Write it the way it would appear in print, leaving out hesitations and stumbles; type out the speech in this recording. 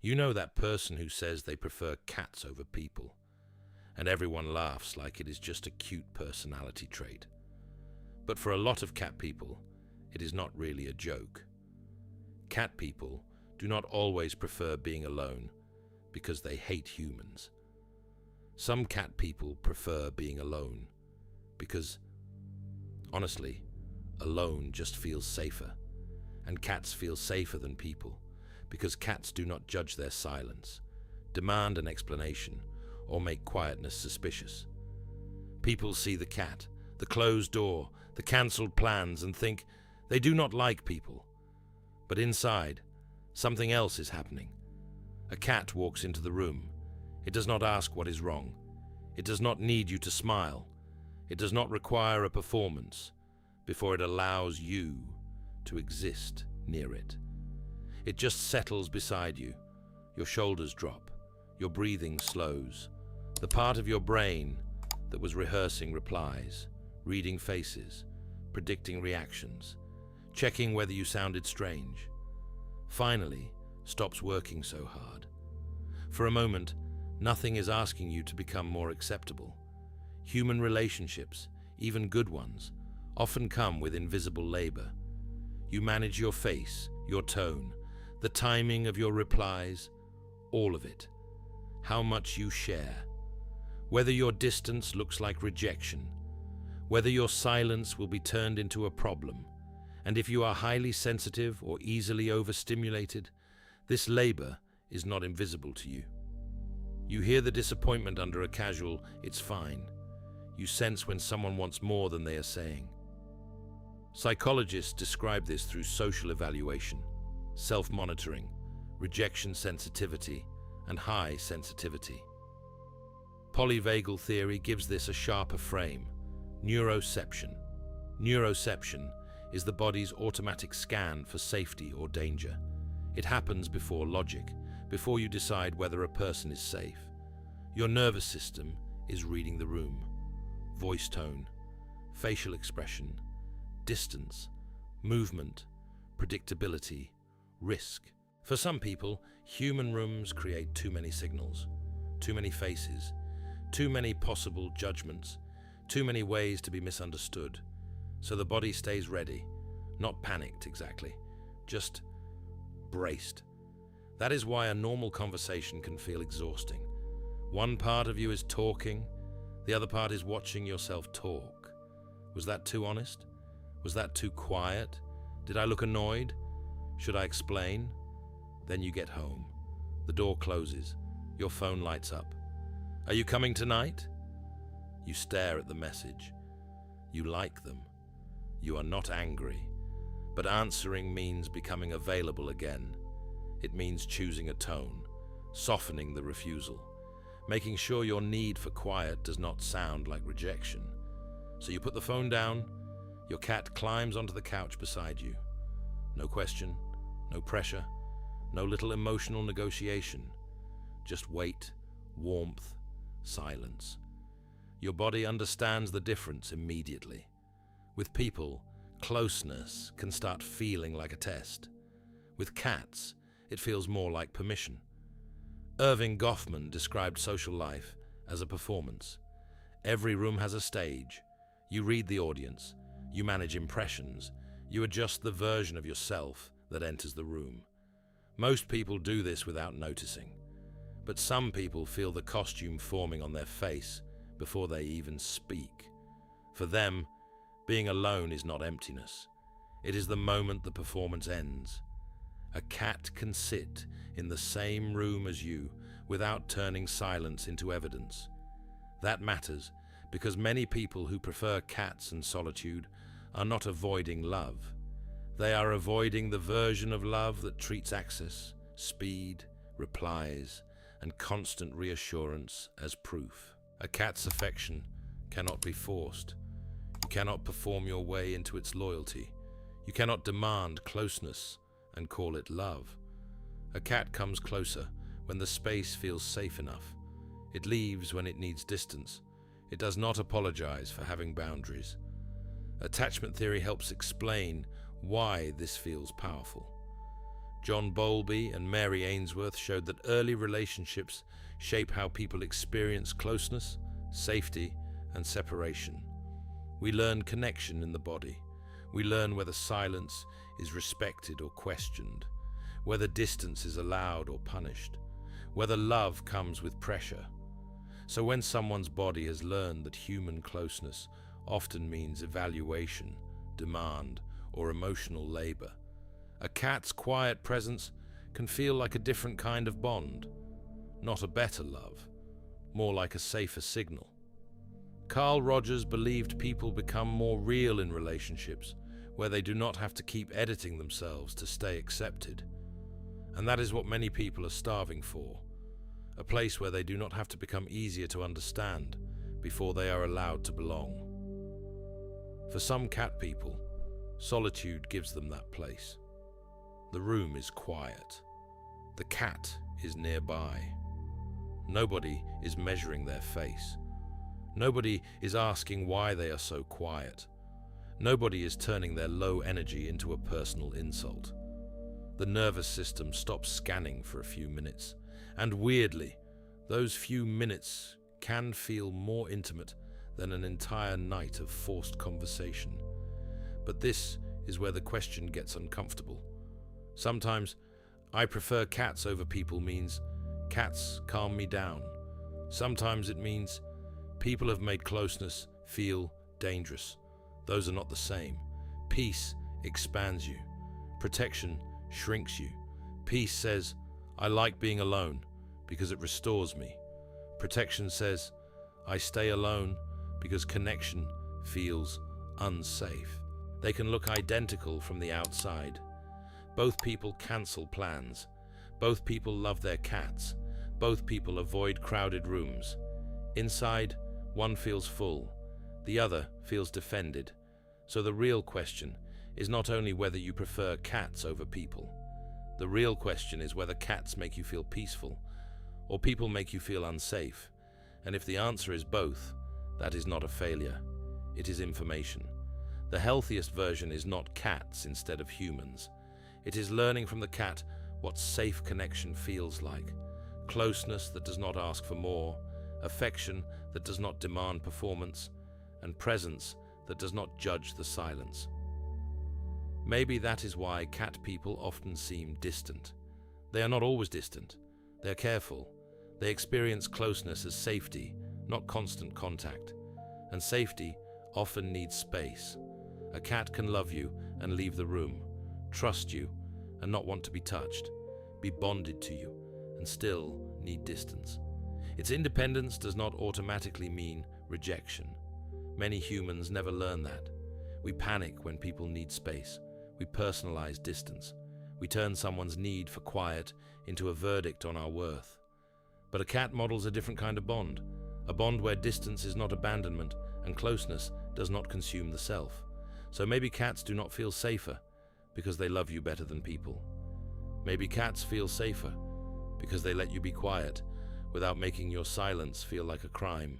You know that person who says they prefer cats over people, and everyone laughs like it is just a cute personality trait. But for a lot of cat people, it is not really a joke. Cat people do not always prefer being alone because they hate humans. Some cat people prefer being alone because, honestly, alone just feels safer, and cats feel safer than people because cats do not judge their silence, demand an explanation, or make quietness suspicious. People see the cat, the closed door, the cancelled plans, and think they do not like people. But inside, something else is happening. A cat walks into the room. It does not ask what is wrong. It does not need you to smile. It does not require a performance before it allows you to exist near it. It just settles beside you. Your shoulders drop. Your breathing slows. The part of your brain that was rehearsing replies, reading faces, predicting reactions, checking whether you sounded strange, finally stops working so hard. For a moment, nothing is asking you to become more acceptable. Human relationships, even good ones, often come with invisible labor. You manage your face, your tone, the timing of your replies, all of it. How much you share. Whether your distance looks like rejection, whether your silence will be turned into a problem, and if you are highly sensitive or easily overstimulated, this labor is not invisible to you. You hear the disappointment under a casual, "It's fine." You sense when someone wants more than they are saying. Psychologists describe this through social evaluation, self-monitoring, rejection sensitivity, and high sensitivity. Polyvagal theory gives this a sharper frame: neuroception. Neuroception is the body's automatic scan for safety or danger. It happens before logic, before you decide whether a person is safe. Your nervous system is reading the room. Voice tone, facial expression, distance, movement, predictability, risk. For some people, human rooms create too many signals, too many faces, too many possible judgments, too many ways to be misunderstood. So the body stays ready, not panicked exactly, just braced. That is why a normal conversation can feel exhausting. One part of you is talking, the other part is watching yourself talk. Was that too honest? Was that too quiet? Did I look annoyed? Should I explain? Then you get home. The door closes. Your phone lights up. Are you coming tonight? You stare at the message. You like them. You are not angry. But answering means becoming available again. It means choosing a tone, softening the refusal, making sure your need for quiet does not sound like rejection. So you put the phone down. Your cat climbs onto the couch beside you. No question, no pressure, no little emotional negotiation. Just weight, warmth, silence. Your body understands the difference immediately. With people, closeness can start feeling like a test. With cats, it feels more like permission. Irving Goffman described social life as a performance. Every room has a stage. You read the audience. You manage impressions. You adjust the version of yourself that enters the room. Most people do this without noticing, but some people feel the costume forming on their face before they even speak. For them, being alone is not emptiness. It is the moment the performance ends. A cat can sit in the same room as you without turning silence into evidence. That matters because many people who prefer cats and solitude are not avoiding love. They are avoiding the version of love that treats access, speed, replies, and constant reassurance as proof. A cat's affection cannot be forced. You cannot perform your way into its loyalty. You cannot demand closeness and call it love. A cat comes closer when the space feels safe enough. It leaves when it needs distance. It does not apologize for having boundaries. Attachment theory helps explain why this feels powerful. John Bowlby and Mary Ainsworth showed that early relationships shape how people experience closeness, safety, and separation. We learn connection in the body. We learn whether silence is respected or questioned, whether distance is allowed or punished, whether love comes with pressure. So when someone's body has learned that human closeness often means evaluation, demand, or emotional labor, a cat's quiet presence can feel like a different kind of bond, not a better love, more like a safer signal. Carl Rogers believed people become more real in relationships where they do not have to keep editing themselves to stay accepted. And that is what many people are starving for, a place where they do not have to become easier to understand before they are allowed to belong. For some cat people, solitude gives them that place. The room is quiet. The cat is nearby. Nobody is measuring their face. Nobody is asking why they are so quiet. Nobody is turning their low energy into a personal insult. The nervous system stops scanning for a few minutes, and weirdly, those few minutes can feel more intimate than an entire night of forced conversation. But this is where the question gets uncomfortable. Sometimes, I prefer cats over people means cats calm me down. Sometimes it means people have made closeness feel dangerous. Those are not the same. Peace expands you. Protection shrinks you. Peace says, I like being alone because it restores me. Protection says, I stay alone because connection feels unsafe. They can look identical from the outside. Both people cancel plans. Both people love their cats. Both people avoid crowded rooms. Inside, one feels full. The other feels defended. So the real question is not only whether you prefer cats over people. The real question is whether cats make you feel peaceful or people make you feel unsafe. And if the answer is both, that is not a failure. It is information. The healthiest version is not cats instead of humans. It is learning from the cat what safe connection feels like. Closeness that does not ask for more, affection that does not demand performance, and presence that does not judge the silence. Maybe that is why cat people often seem distant. They are not always distant. They are careful. They experience closeness as safety, not constant contact. And safety often needs space. A cat can love you and leave the room, trust you and not want to be touched, be bonded to you and still need distance. Its independence does not automatically mean rejection. Many humans never learn that. We panic when people need space. We personalize distance. We turn someone's need for quiet into a verdict on our worth. But a cat models a different kind of bond, a bond where distance is not abandonment and closeness does not consume the self. So maybe cats do not feel safer because they love you better than people. Maybe cats feel safer because they let you be quiet without making your silence feel like a crime.